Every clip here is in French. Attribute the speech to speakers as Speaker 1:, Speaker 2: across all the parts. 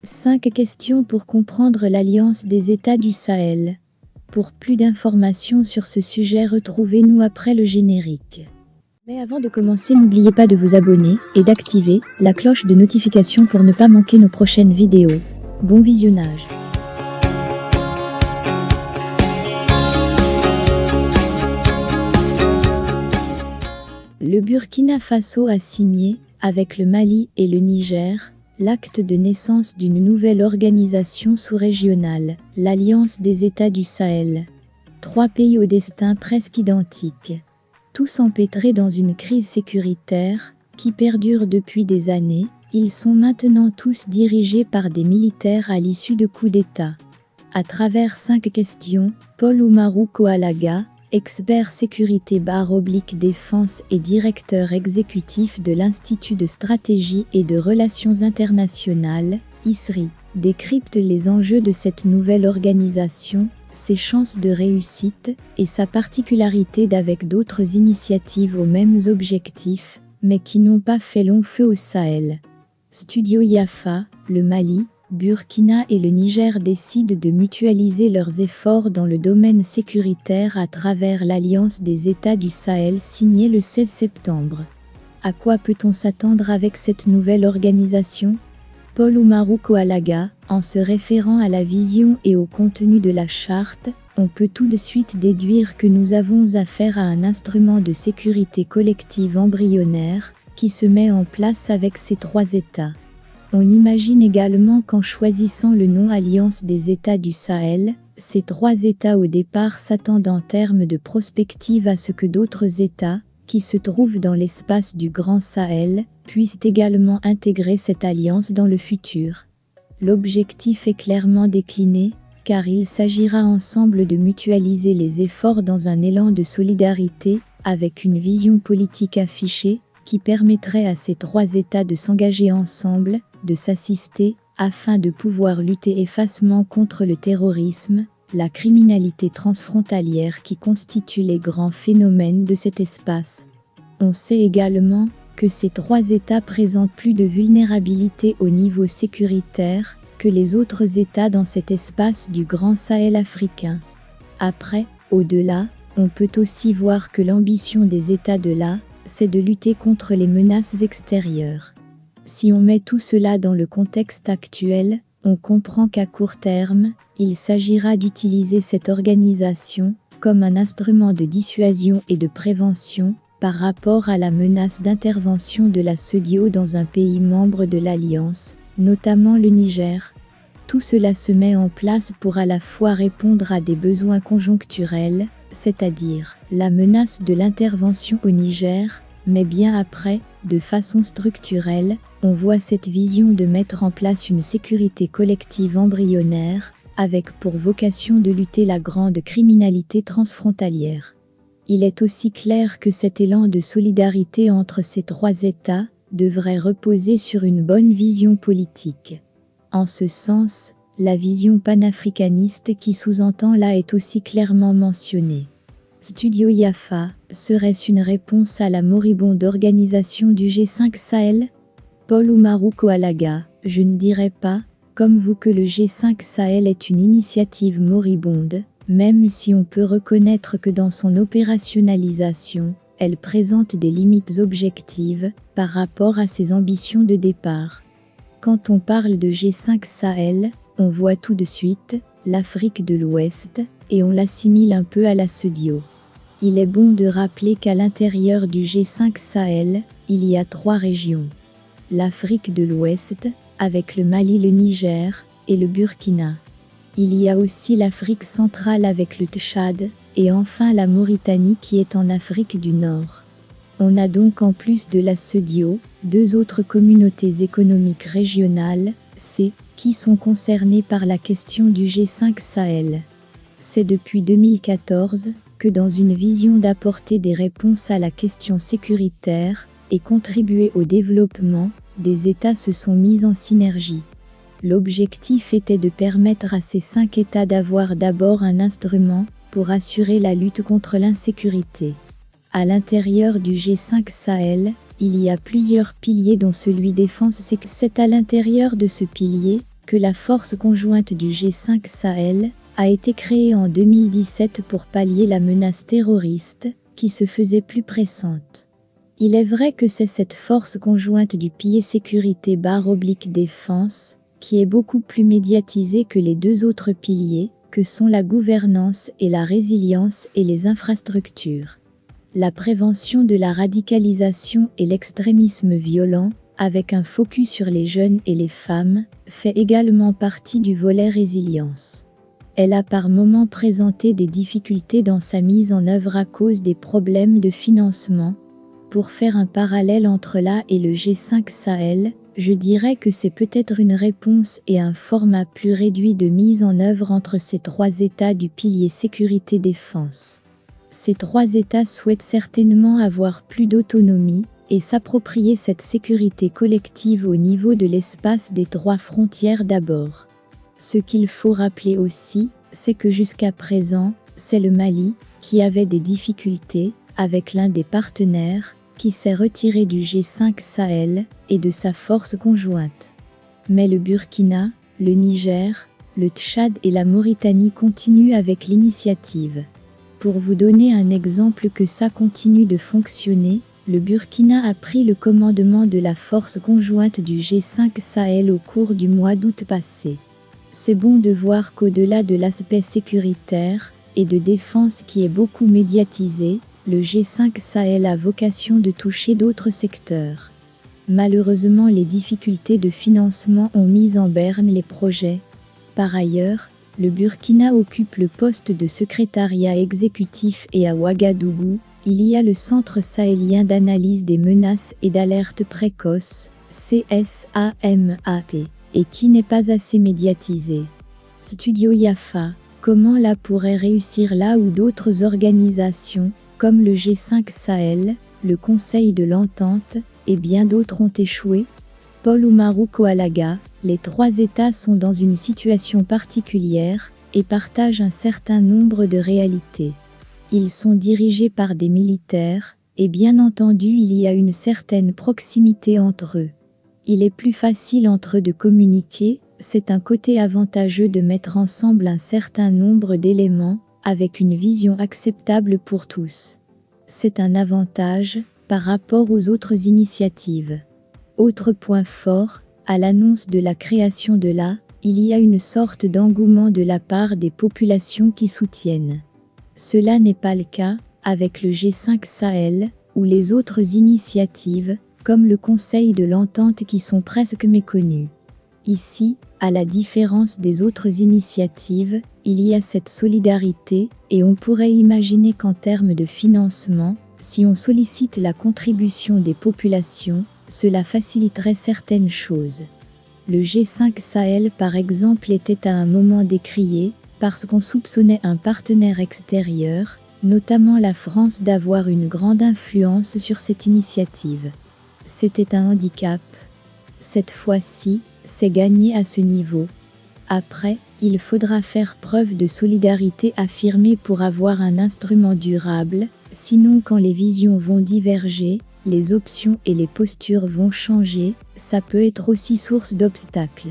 Speaker 1: 5 questions pour comprendre l'Alliance des États du Sahel. Pour plus d'informations sur ce sujet, retrouvez-nous après le générique. Mais avant de commencer, n'oubliez pas de vous abonner et d'activer la cloche de notification pour ne pas manquer nos prochaines vidéos. Bon visionnage. Le Burkina Faso a signé, avec le Mali et le Niger, l'acte de naissance d'une nouvelle organisation sous-régionale, l'Alliance des États du Sahel. 3 pays au destin presque identique. Tous empêtrés dans une crise sécuritaire qui perdure depuis des années, ils sont maintenant tous dirigés par des militaires à l'issue de coups d'État. À travers 5 questions, Paul Oumarou Koalaga, expert sécurité / défense et directeur exécutif de l'Institut de stratégie et de relations internationales, ISRI, décrypte les enjeux de cette nouvelle organisation, ses chances de réussite et sa particularité d'avec d'autres initiatives aux mêmes objectifs, mais qui n'ont pas fait long feu au Sahel. Studio Yafa, le Mali, Burkina et le Niger décident de mutualiser leurs efforts dans le domaine sécuritaire à travers l'Alliance des États du Sahel signée le 16 septembre. À quoi peut-on s'attendre avec cette nouvelle organisation ? Paul Oumarou Koalaga, en se référant à la vision et au contenu de la charte, on peut tout de suite déduire que nous avons affaire à un instrument de sécurité collective embryonnaire qui se met en place avec ces 3 États. On imagine également qu'en choisissant le nom Alliance des États du Sahel, ces 3 États au départ s'attendent en termes de prospective à ce que d'autres États, qui se trouvent dans l'espace du Grand Sahel, puissent également intégrer cette alliance dans le futur. L'objectif est clairement décliné, car il s'agira ensemble de mutualiser les efforts dans un élan de solidarité, avec une vision politique affichée, qui permettrait à ces 3 États de s'engager ensemble, de s'assister, afin de pouvoir lutter effacement contre le terrorisme, la criminalité transfrontalière qui constitue les grands phénomènes de cet espace. On sait également que ces 3 États présentent plus de vulnérabilité au niveau sécuritaire que les autres États dans cet espace du Grand Sahel africain. Après, au-delà, on peut aussi voir que l'ambition des États de là, c'est de lutter contre les menaces extérieures. Si on met tout cela dans le contexte actuel, on comprend qu'à court terme, il s'agira d'utiliser cette organisation comme un instrument de dissuasion et de prévention par rapport à la menace d'intervention de la CEDEAO dans un pays membre de l'Alliance, notamment le Niger. Tout cela se met en place pour à la fois répondre à des besoins conjoncturels, c'est-à-dire la menace de l'intervention au Niger, mais bien après, de façon structurelle, on voit cette vision de mettre en place une sécurité collective embryonnaire, avec pour vocation de lutter la grande criminalité transfrontalière. Il est aussi clair que cet élan de solidarité entre ces 3 États devrait reposer sur une bonne vision politique. En ce sens, la vision panafricaniste qui sous-entend là est aussi clairement mentionnée. Studio Yafa, serait-ce une réponse à la moribonde organisation du G5 Sahel ? Paul Oumarou Koalaga, je ne dirais pas, comme vous, que le G5 Sahel est une initiative moribonde, même si on peut reconnaître que dans son opérationnalisation, elle présente des limites objectives par rapport à ses ambitions de départ. Quand on parle de G5 Sahel, on voit tout de suite l'Afrique de l'Ouest, et on l'assimile un peu à la CEDEAO. Il est bon de rappeler qu'à l'intérieur du G5 Sahel, il y a 3 régions. L'Afrique de l'Ouest, avec le Mali, le Niger et le Burkina. Il y a aussi l'Afrique centrale avec le Tchad, et enfin la Mauritanie qui est en Afrique du Nord. On a donc en plus de la CEDEAO, 2 autres communautés économiques régionales, qui sont concernées par la question du G5 Sahel. C'est depuis 2014 que dans une vision d'apporter des réponses à la question sécuritaire et contribuer au développement, des États se sont mis en synergie. L'objectif était de permettre à ces 5 États d'avoir d'abord un instrument pour assurer la lutte contre l'insécurité. À l'intérieur du G5 Sahel, il y a plusieurs piliers dont celui défense. C'est à l'intérieur de ce pilier que la force conjointe du G5 Sahel a été créée en 2017 pour pallier la menace terroriste qui se faisait plus pressante. Il est vrai que c'est cette force conjointe du pilier sécurité/défense qui est beaucoup plus médiatisée que les deux autres piliers, que sont la gouvernance et la résilience et les infrastructures. La prévention de la radicalisation et l'extrémisme violent, avec un focus sur les jeunes et les femmes, fait également partie du volet résilience. Elle a par moments présenté des difficultés dans sa mise en œuvre à cause des problèmes de financement. Pour faire un parallèle entre là et le G5 Sahel, je dirais que c'est peut-être une réponse et un format plus réduit de mise en œuvre entre ces trois États du pilier sécurité-défense. Ces trois États souhaitent certainement avoir plus d'autonomie et s'approprier cette sécurité collective au niveau de l'espace des trois frontières d'abord. Ce qu'il faut rappeler aussi, c'est que jusqu'à présent, c'est le Mali qui avait des difficultés avec l'un des partenaires qui s'est retiré du G5 Sahel et de sa force conjointe. Mais le Burkina, le Niger, le Tchad et la Mauritanie continuent avec l'initiative. Pour vous donner un exemple que ça continue de fonctionner, le Burkina a pris le commandement de la force conjointe du G5 Sahel au cours du mois d'août passé. C'est bon de voir qu'au-delà de l'aspect sécuritaire et de défense qui est beaucoup médiatisé, le G5 Sahel a vocation de toucher d'autres secteurs. Malheureusement, les difficultés de financement ont mis en berne les projets. Par ailleurs, le Burkina occupe le poste de secrétariat exécutif et à Ouagadougou, il y a le Centre sahélien d'analyse des menaces et d'alerte précoce, CSAMAP, et qui n'est pas assez médiatisé. Studio Yafa, comment là pourrait réussir là où d'autres organisations, comme le G5 Sahel, le Conseil de l'Entente, et bien d'autres ont échoué? Paul Oumarou Koalaga, les trois États sont dans une situation particulière et partagent un certain nombre de réalités. Ils sont dirigés par des militaires, et bien entendu il y a une certaine proximité entre eux. Il est plus facile entre eux de communiquer, c'est un côté avantageux de mettre ensemble un certain nombre d'éléments, avec une vision acceptable pour tous. C'est un avantage par rapport aux autres initiatives. Autre point fort, à l'annonce de la création de l'A, il y a une sorte d'engouement de la part des populations qui soutiennent. Cela n'est pas le cas avec le G5 Sahel ou les autres initiatives, comme le Conseil de l'Entente qui sont presque méconnues. Ici, à la différence des autres initiatives, il y a cette solidarité et on pourrait imaginer qu'en termes de financement, si on sollicite la contribution des populations, cela faciliterait certaines choses. Le G5 Sahel par exemple était à un moment décrié parce qu'on soupçonnait un partenaire extérieur, notamment la France, d'avoir une grande influence sur cette initiative. C'était un handicap. Cette fois-ci, c'est gagné à ce niveau. Après, il faudra faire preuve de solidarité affirmée pour avoir un instrument durable, sinon quand les visions vont diverger, les options et les postures vont changer, ça peut être aussi source d'obstacles.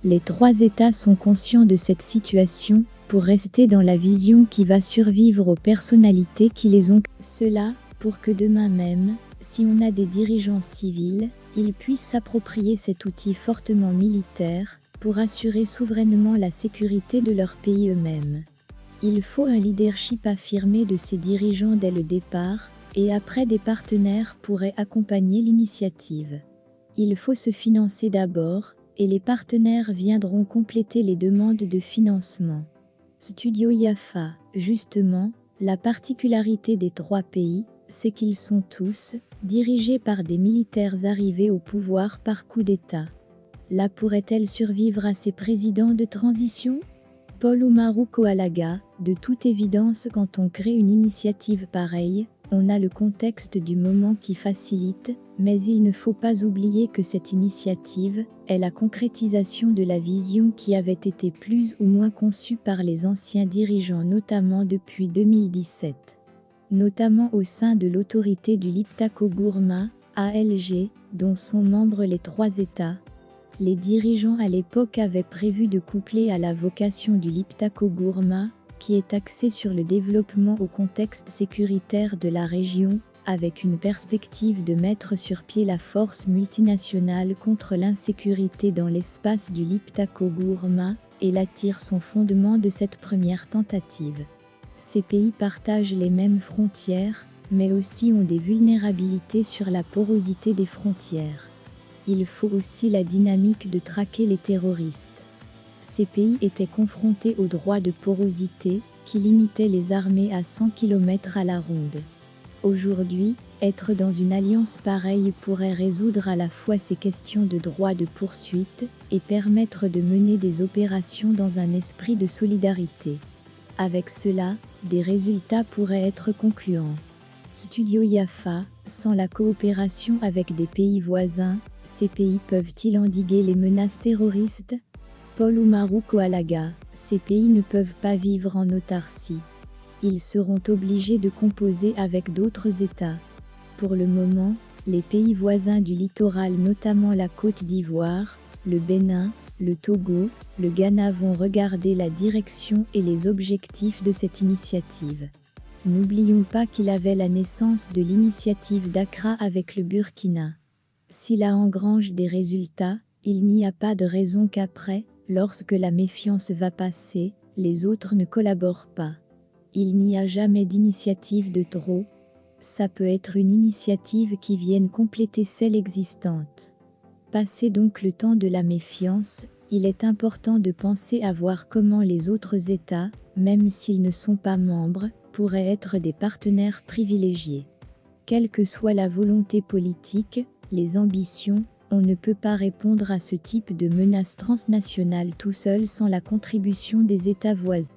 Speaker 1: Les trois États sont conscients de cette situation pour rester dans la vision qui va survivre aux personnalités qui les ont. Cela, pour que demain même, si on a des dirigeants civils, ils puissent s'approprier cet outil fortement militaire pour assurer souverainement la sécurité de leur pays eux-mêmes. Il faut un leadership affirmé de ces dirigeants dès le départ, et après des partenaires pourraient accompagner l'initiative. Il faut se financer d'abord, et les partenaires viendront compléter les demandes de financement. Studio Yafa, justement, la particularité des trois pays, c'est qu'ils sont tous dirigés par des militaires arrivés au pouvoir par coup d'État. Là pourrait-elle survivre à ces présidents de transition? Paul Oumarou Koalaga, de toute évidence quand on crée une initiative pareille, on a le contexte du moment qui facilite, mais il ne faut pas oublier que cette initiative est la concrétisation de la vision qui avait été plus ou moins conçue par les anciens dirigeants notamment depuis 2017. Notamment au sein de l'autorité du Liptako Gourma, ALG, dont sont membres les trois États. Les dirigeants à l'époque avaient prévu de coupler à la vocation du Liptako Gurma, qui est axé sur le développement au contexte sécuritaire de la région, avec une perspective de mettre sur pied la force multinationale contre l'insécurité dans l'espace du Liptako Gurma, et la tire son fondement de cette première tentative. Ces pays partagent les mêmes frontières, mais aussi ont des vulnérabilités sur la porosité des frontières. Il faut aussi la dynamique de traquer les terroristes. Ces pays étaient confrontés au droit de porosité, qui limitait les armées à 100 km à la ronde. Aujourd'hui, être dans une alliance pareille pourrait résoudre à la fois ces questions de droit de poursuite et permettre de mener des opérations dans un esprit de solidarité. Avec cela, des résultats pourraient être concluants. Studio Yafa, sans la coopération avec des pays voisins, ces pays peuvent-ils endiguer les menaces terroristes? Paul Oumarou Koalaga, ces pays ne peuvent pas vivre en autarcie. Ils seront obligés de composer avec d'autres États. Pour le moment, les pays voisins du littoral, notamment la Côte d'Ivoire, le Bénin, le Togo, le Ghana, vont regarder la direction et les objectifs de cette initiative. N'oublions pas qu'il avait la naissance de l'initiative d'Accra avec le Burkina. S'il a engrange des résultats, il n'y a pas de raison qu'après, lorsque la méfiance va passer, les autres ne collaborent pas. Il n'y a jamais d'initiative de trop. Ça peut être une initiative qui vienne compléter celle existante. Passé donc le temps de la méfiance, il est important de penser à voir comment les autres États, même s'ils ne sont pas membres, pourraient être des partenaires privilégiés. Quelle que soit la volonté politique, les ambitions, on ne peut pas répondre à ce type de menace transnationale tout seul sans la contribution des États voisins.